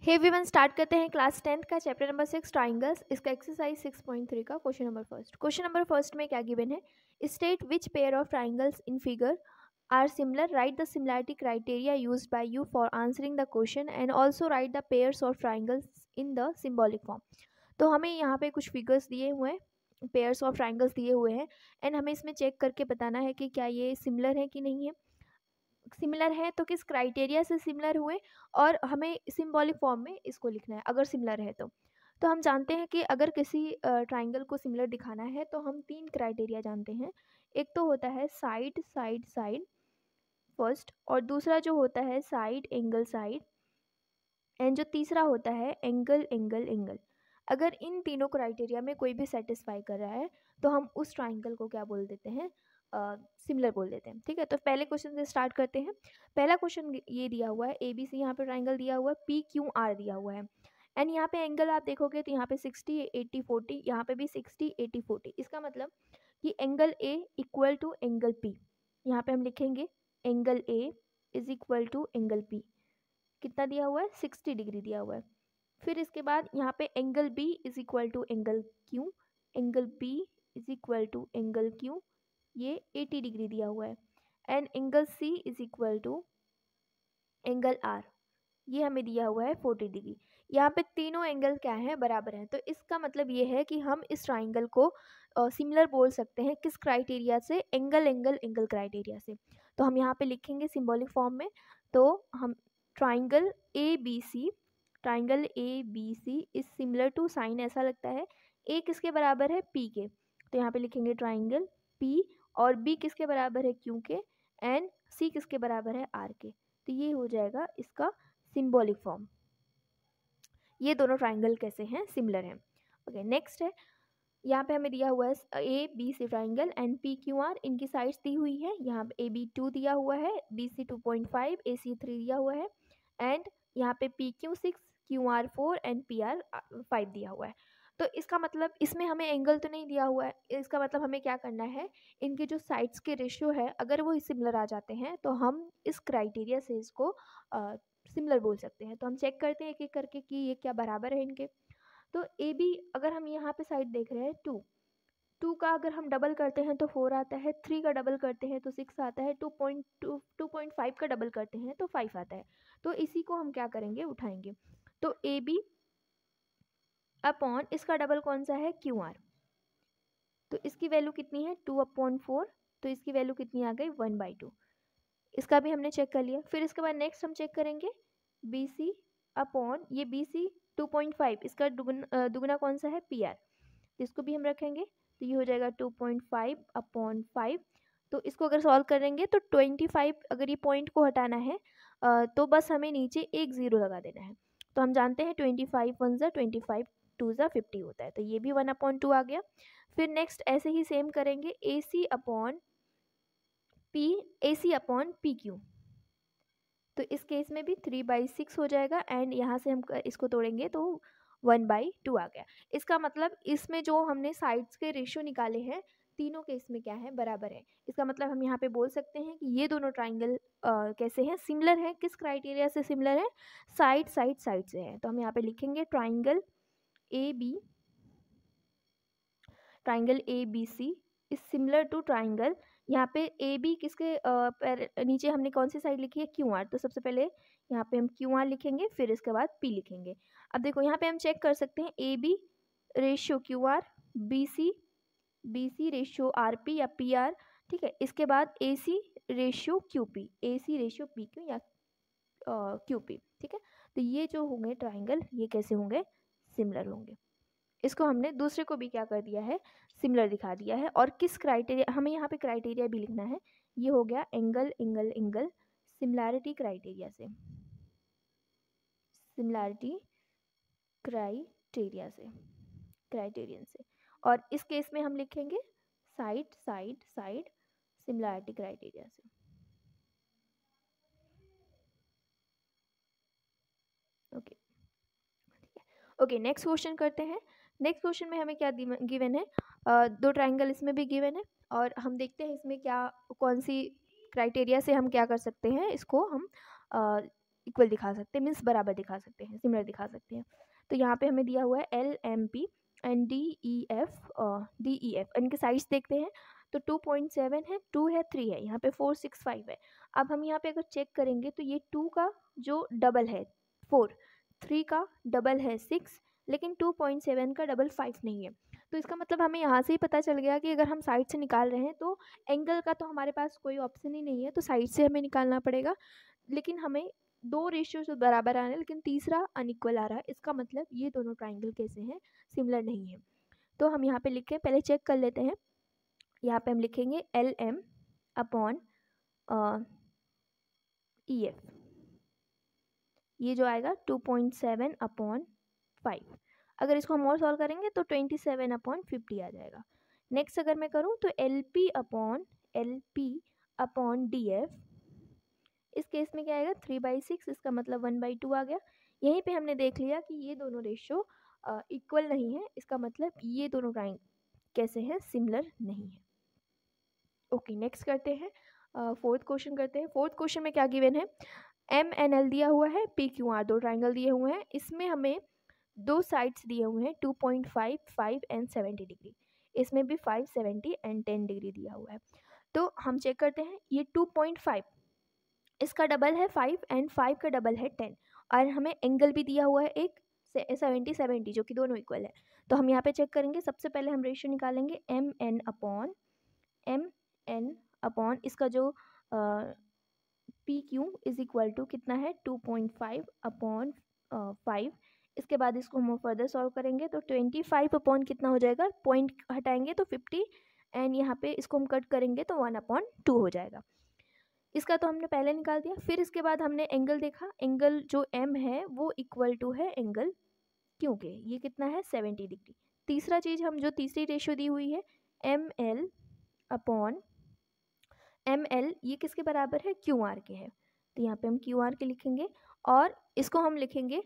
Hey everyone, start करते हैं class 10th का चैप्टर नंबर 6 ट्राइंगल्स। इसका एक्सरसाइज 6.3 का क्वेश्चन नंबर फर्स्ट में क्या गिवन है? State which pair of triangles in figure are similar, write the similarity criteria used by you for answering the question and also write the pairs of triangles in the symbolic form. तो हमें यहाँ पे कुछ figures दिए हुए हैं, pairs of triangles दिए हुए हैं एंड हमें इसमें चेक करके बताना है कि क्या ये सिमिलर है कि नहीं है। सिमिलर है तो किस क्राइटेरिया से सिमिलर हुए, और हमें सिंबॉलिक फॉर्म में इसको लिखना है अगर सिमिलर है तो हम जानते हैं कि अगर किसी ट्राइंगल को सिमिलर दिखाना है तो हम 3 क्राइटेरिया जानते हैं। एक तो होता है साइड साइड साइड फर्स्ट, और दूसरा जो होता है साइड साइड, एंड जो तीसरा होता है एंगल एंगल एंगल। अगर इन तीनों क्राइटेरिया में कोई भी सेटिस्फाई कर रहा है तो हम उस ट्राइंगल को क्या बोल देते हैं, सिमिलर बोल देते हैं। ठीक है, तो पहले क्वेश्चन से स्टार्ट करते हैं। पहला क्वेश्चन ये दिया हुआ है, ए बी सी यहाँ पे ट्राइंगल दिया हुआ है, पी क्यू आर दिया हुआ है एंड यहाँ पे एंगल आप देखोगे तो यहाँ पे 60 80 40, यहाँ पे भी 60 80 40। इसका मतलब कि angle A equal to angle P, यहाँ पे हम लिखेंगे angle A is equal to angle P. कितना दिया हुआ है? 60 डिग्री दिया हुआ है। फिर इसके बाद यहाँ पे angle B is equal to angle Q, angle B is equal to angle Q, ये 80 डिग्री दिया हुआ है and angle C is equal to angle R, ये हमें दिया हुआ है 40 डिग्री। यहाँ पे तीनों एंगल क्या है? बराबर हैं। तो इसका मतलब ये है कि हम इस ट्राइंगल को सिमिलर बोल सकते हैं किस क्राइटेरिया से? एंगल एंगल एंगल क्राइटेरिया से। तो हम यहाँ पे लिखेंगे सिंबॉलिक फॉर्म में, तो हम triangle A B C, triangle A B C is similar to, sign ऐसा लगता है, ए किसके बराबर है? पी के, तो यहाँ पे लिखेंगे ट्राइंगल पी, और बी किसके बराबर है? क्यू के, एंड सी किसके बराबर है? आर के। तो ये हो जाएगा इसका सिंबॉलिक फॉर्म। ये दोनों ट्राइंगल कैसे हैं? सिमिलर हैं। ओके, नेक्स्ट है, यहाँ पे हमें दिया हुआ है A B C triangle and P Q R, इनकी साइड्स दी हुई है। यहाँ पे ए बी 2 दिया हुआ है, बी सी 2.5, ए सी 3 दिया हुआ है एंड यहाँ पे P Q 6, Q R 4 and P R 5 दिया हुआ है। तो इसका मतलब इसमें हमें एंगल तो नहीं दिया हुआ है, इसका मतलब हमें क्या करना है, इनके जो साइड्स के रेशियो है अगर वो सिमिलर आ जाते हैं तो हम इस क्राइटेरिया से इसको सिमिलर बोल सकते हैं। तो हम चेक करते हैं एक एक करके कि ये क्या बराबर है इनके। तो ए बी, अगर हम यहाँ पे साइड देख रहे हैं 2 का अगर हम डबल करते हैं तो 4 आता है, 3 का डबल करते हैं तो 6 आता है, 2.5 का डबल करते हैं तो 5 आता है। तो इसी को हम क्या करेंगे? उठाएंगे। तो ए बी अपॉन इसका डबल कौन सा है? Q R. तो इसकी वैल्यू कितनी है? 2/4, तो इसकी वैल्यू कितनी आ गई? 1/2। इसका भी हमने चेक कर लिया। फिर इसके बाद नेक्स्ट हम चेक करेंगे बी सी अपॉन, ये बी सी 2.5, इसका दुगना कौन सा है? पी आर, इसको भी हम रखेंगे। तो ये हो जाएगा 2.5/5। तो इसको अगर सॉल्व करेंगे तो 25, अगर ये पॉइंट को हटाना है तो बस हमें नीचे एक 0 लगा देना है। तो हम जानते हैं 25 1 ज़ा 25 2 ज़ा 50 होता है, तो ये भी 1/2 आ गया। फिर नेक्स्ट ऐसे ही सेम करेंगे ए सी upon P, A C upon P Q, तो इस केस में भी 3/6 हो जाएगा एंड यहाँ से हम इसको तोड़ेंगे तो 1/2 आ गया। इसका मतलब इसमें जो हमने साइड्स के रेशियो निकाले हैं तीनों केस में क्या है? बराबर है। इसका मतलब हम यहाँ पे बोल सकते हैं कि ये दोनों ट्राइंगल कैसे हैं? सिमिलर है। किस क्राइटेरिया से सिमिलर है? साइड साइड साइड से है। तो हम यहाँ पे लिखेंगे triangle A B C is similar to triangle, यहाँ पे ए बी किसके नीचे हमने कौन सी साइड लिखी है? Q R. तो सबसे पहले यहाँ पे हम क्यू आर लिखेंगे, फिर इसके बाद पी लिखेंगे। अब देखो यहाँ पे हम चेक कर सकते हैं A B ratio Q R, B C ratio R P या पी आर। ठीक है, इसके बाद A C ratio Q P, A C ratio P Q या क्यू पी। ठीक है, तो ये जो होंगे ट्राइंगल, ये कैसे होंगे? सिमिलर होंगे। इसको हमने दूसरे को भी क्या कर दिया है? सिमिलर दिखा दिया है। और किस क्राइटेरिया, हमें यहाँ पे क्राइटेरिया भी लिखना है। ये हो गया angle angle angle similarity criteria से, सिमिलैरिटी क्राइटेरिया से, क्राइटेरियन से। और इस केस में हम लिखेंगे side side side similarity criteria से। ओके, ओके, नेक्स्ट क्वेश्चन करते हैं। नेक्स्ट क्वेश्चन में हमें क्या गिवन है? 2 ट्राइंगल इसमें भी गिवन है और हम देखते हैं इसमें क्या, कौन सी क्राइटेरिया से हम क्या कर सकते हैं, इसको हम इक्वल दिखा सकते हैं, मीन्स बराबर दिखा सकते हैं, सिमिलर दिखा सकते हैं। तो यहाँ पे हमें दिया हुआ है LMP एंड DEF, इनके साइड्स देखते हैं तो 2.7 है, 2 है, 3 है, यहाँ पे 4 6 5 है। अब हम यहाँ पे अगर चेक करेंगे तो ये 2 का जो डबल है 4, 3 का डबल है 6, लेकिन 2.7 का डबल 5 नहीं है। तो इसका मतलब हमें यहाँ से ही पता चल गया कि अगर हम साइड से निकाल रहे हैं तो एंगल का तो हमारे पास कोई ऑप्शन ही नहीं है, तो साइड से हमें निकालना पड़ेगा। लेकिन हमें दो रेशियो से बराबर आ रहे हैं, लेकिन तीसरा अनइक्वल आ रहा है, इसका मतलब ये दोनों ट्राइंगल कैसे हैं, सिमिलर नहीं है। तो हम यहाँ पे लिखें, पहले चेक कर लेते हैं। यहाँ पे हम लिखेंगे LM अपॉन EF, ये जो आएगा 2.7 अपॉन 5। अगर इसको हम और सॉल्व करेंगे तो 27 अपॉन 50 आ जाएगा। नेक्स्ट अगर मैं करूँ तो LP अपॉन DF, इस केस में क्या आएगा 3/6, इसका मतलब 1/2 आ गया। यहीं पे हमने देख लिया कि ये दोनों रेशियो इक्वल नहीं है, इसका मतलब ये दोनों ट्राइंगल कैसे हैं, सिमिलर नहीं है। ओके, नेक्स्ट करते हैं, फोर्थ क्वेश्चन करते हैं। फोर्थ क्वेश्चन में क्या गिवन है, MNL दिया हुआ है, PQR, दो ट्राइंगल दिए हुए हैं, इसमें हमें दो साइड्स दिए हुए हैं 2.5, 5 एंड 70 डिग्री, इसमें भी 5, 70 एंड 10 डिग्री दिया हुआ है। तो हम चेक करते हैं, ये 2.5 इसका डबल है 5 एंड 5 का डबल है 10, और हमें एंगल भी दिया हुआ है एक 70 70, जो कि दोनों इक्वल है। तो हम यहाँ पे चेक करेंगे, सबसे पहले हम रेशियो निकालेंगे MN अपॉन इसका जो PQ इज इक्वल टू कितना है 2.5 अपॉन 5। इसके बाद इसको हम फर्दर सॉल्व करेंगे तो 25 अपॉन कितना हो जाएगा, पॉइंट हटाएंगे तो 50, एंड यहाँ पे इसको हम कट करेंगे तो 1/2 हो जाएगा। इसका तो हमने पहले निकाल दिया। फिर इसके बाद हमने एंगल देखा, एंगल जो M है वो इक्वल टू है एंगल Q के, ये कितना है 70 डिग्री। तीसरा चीज़ हम जो तीसरी रेशियो दी हुई है ML अपॉन ML, ये किसके बराबर है, QR के है, तो यहाँ पे हम QR के लिखेंगे, और इसको हम लिखेंगे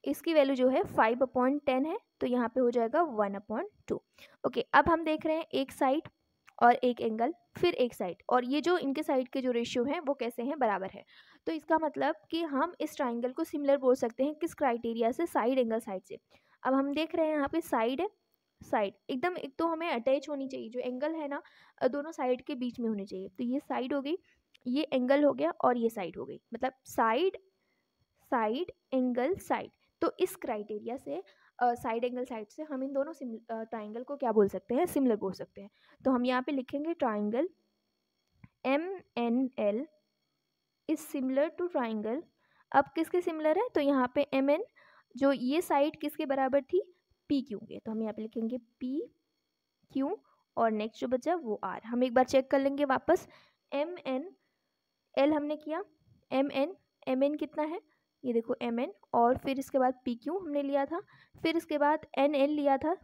इसकी वैल्यू जो है 5/10 है, तो यहाँ पे हो जाएगा 1/2। ओके, अब हम देख रहे हैं एक साइड और एक एंगल, फिर एक साइड, और ये जो इनके साइड के जो रेशियो हैं वो कैसे हैं, बराबर है। तो इसका मतलब कि हम इस ट्राइंगल को सिमिलर बोल सकते हैं, किस क्राइटेरिया से, साइड एंगल साइड से। अब हम देख रहे हैं यहाँ पे साइड है, साइड एकदम एक तो हमें अटैच होनी चाहिए, जो एंगल है ना दोनों साइड के बीच में होनी चाहिए। तो ये साइड हो गई, ये एंगल हो गया, और ये साइड हो गई, मतलब साइड साइड एंगल साइड। तो इस क्राइटेरिया से साइड एंगल साइड से हम इन दोनों ट्राइंगल को क्या बोल सकते हैं, सिमिलर बोल सकते हैं। तो हम यहाँ पे लिखेंगे triangle MNL is similar to triangle, अब किसके सिमिलर है, तो यहाँ पे MN जो ये साइड किसके बराबर थी, PQ के, तो हम यहाँ पे लिखेंगे PQ, और नेक्स्ट जो बचा वो R। हम एक बार चेक कर लेंगे वापस, MNL हमने किया, MN कितना है, ये देखो MN, और फिर इसके बाद PQ हमने लिया था, फिर इसके बाद NL लिया था,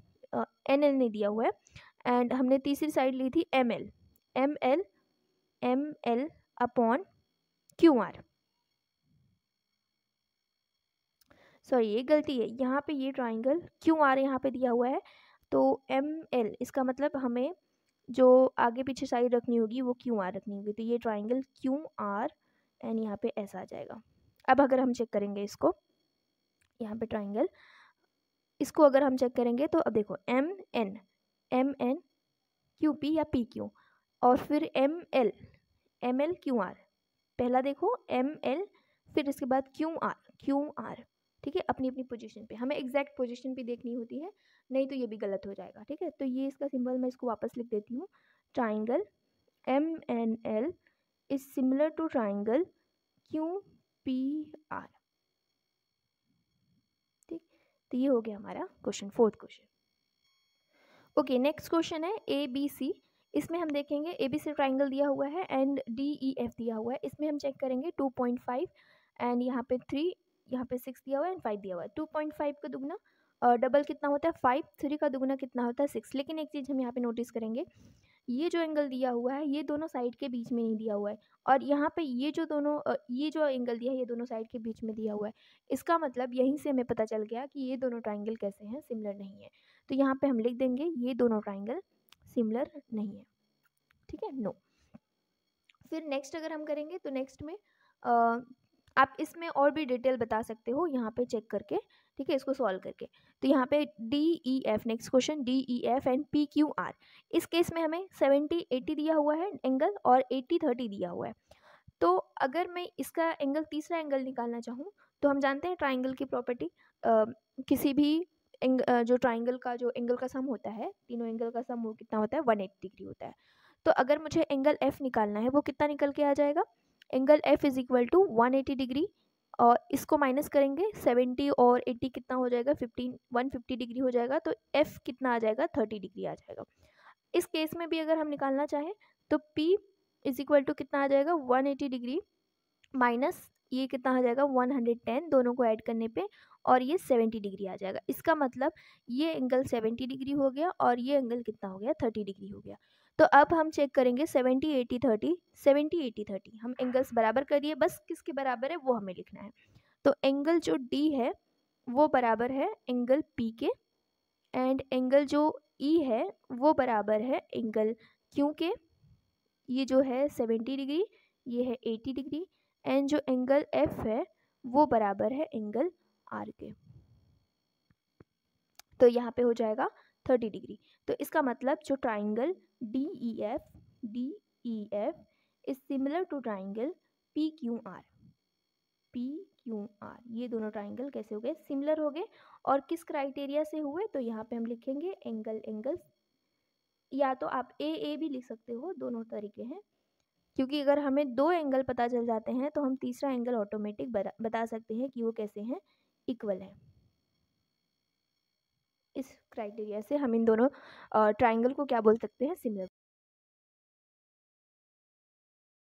NL नहीं दिया हुआ है, एंड हमने तीसरी साइड ली थी ML अपॉन QR। सॉरी, ये गलती है, यहाँ पे ये ट्राइंगल QR यहाँ पे दिया हुआ है, तो ML इसका मतलब हमें जो आगे पीछे साइड रखनी होगी वो QR रखनी होगी, तो ये ट्राइंगल QR एंड यहाँ पे ऐसा आ जाएगा। अब अगर हम चेक करेंगे इसको, यहाँ पे ट्राइंगल, इसको अगर हम चेक करेंगे तो अब देखो MN QP या PQ, और फिर ML QR, पहला देखो ML, फिर इसके बाद QR, ठीक है, अपनी अपनी पोजीशन पे, हमें एग्जैक्ट पोजीशन भी देखनी होती है, नहीं तो ये भी गलत हो जाएगा, ठीक है। तो ये इसका सिंबल मैं इसको वापस लिख देती हूँ, triangle MNL is similar to triangle QPR, ठीक। तो ये हो गया हमारा question, fourth question. Okay, next question है ABC, इसमें हम देखेंगे ABC ट्राइंगल दिया हुआ है एंड DEF दिया हुआ है, इसमें हम चेक करेंगे 2.5 एंड यहाँ पे 3, यहाँ पे 6 दिया हुआ है एंड 5 दिया हुआ है। 2.5 का दुगना डबल कितना होता है 5, 3 का दुगना कितना होता है 6। लेकिन एक चीज़ हम यहाँ पे नोटिस करेंगे, ये जो एंगल दिया हुआ है ये दोनों साइड के बीच में नहीं दिया हुआ है, और यहाँ पे ये जो दोनों ये जो एंगल दिया है ये दोनों साइड के बीच में दिया हुआ है। इसका मतलब यहीं से हमें पता चल गया कि ये दोनों ट्राइंगल कैसे हैं, सिमिलर नहीं है। तो यहाँ पे हम लिख देंगे ये दोनों ट्राइंगल सिमिलर नहीं है, ठीक है, नो। फिर नेक्स्ट अगर हम करेंगे तो नेक्स्ट में आप इसमें और भी डिटेल बता सकते हो यहाँ पे चेक करके, ठीक है, इसको सॉल्व करके। तो यहाँ पे D E F, next question, D E F and P Q are, इस केस में हमें 70-80 दिया हुआ है एंगल और 80-30 दिया हुआ है। तो अगर मैं इसका एंगल, तीसरा एंगल निकालना चाहूँ, तो हम जानते हैं ट्राइंगल की प्रॉपर्टी, किसी भी जो ट्राइंगल का जो एंगल का सम होता है, तीनों एंगल का सम वो कितना होता है, 180 डिग्री होता है। तो अगर मुझे एंगल एफ निकालना है वो कितना निकल के आ जाएगा, angle F is equal to 180 degree, और इसको माइनस करेंगे 70 और 80 कितना हो जाएगा, 150 डिग्री हो जाएगा, तो एफ कितना आ जाएगा, 30 डिग्री आ जाएगा। इस केस में भी अगर हम निकालना चाहें तो P इज इक्वल टू कितना आ जाएगा, 180 डिग्री माइनस ये कितना आ जाएगा, 110, दोनों को ऐड करने पे, और ये 70 डिग्री आ जाएगा। इसका मतलब ये एंगल 70 डिग्री हो गया और ये एंगल कितना हो गया, 30 डिग्री हो गया। तो अब हम चेक करेंगे 70 80 30, 70 80 30, हम एंगल्स बराबर कर दिए, बस किसके बराबर है वो हमें लिखना है। तो एंगल जो D है वो बराबर है एंगल P के, एंड एंगल जो E है वो बराबर है एंगल Q के, ये जो है 70 डिग्री, ये है 80 डिग्री, एंड जो एंगल F है वो बराबर है एंगल R के, तो यहाँ पे हो जाएगा 30 डिग्री। तो इसका मतलब जो triangle D E F is similar to triangle P Q R, ये दोनों ट्राइंगल कैसे हो गए, सिमिलर हो गए। और किस क्राइटेरिया से हुए, तो यहाँ पे हम लिखेंगे एंगल्स, या तो आप ए भी लिख सकते हो, दोनों तरीके हैं, क्योंकि अगर हमें दो एंगल पता चल जाते हैं तो हम तीसरा एंगल ऑटोमेटिक बता सकते हैं कि वो कैसे हैं, इक्वल है। इस क्राइटेरिया से हम इन दोनों ट्राइंगल को क्या बोल सकते हैं, सिमिलर।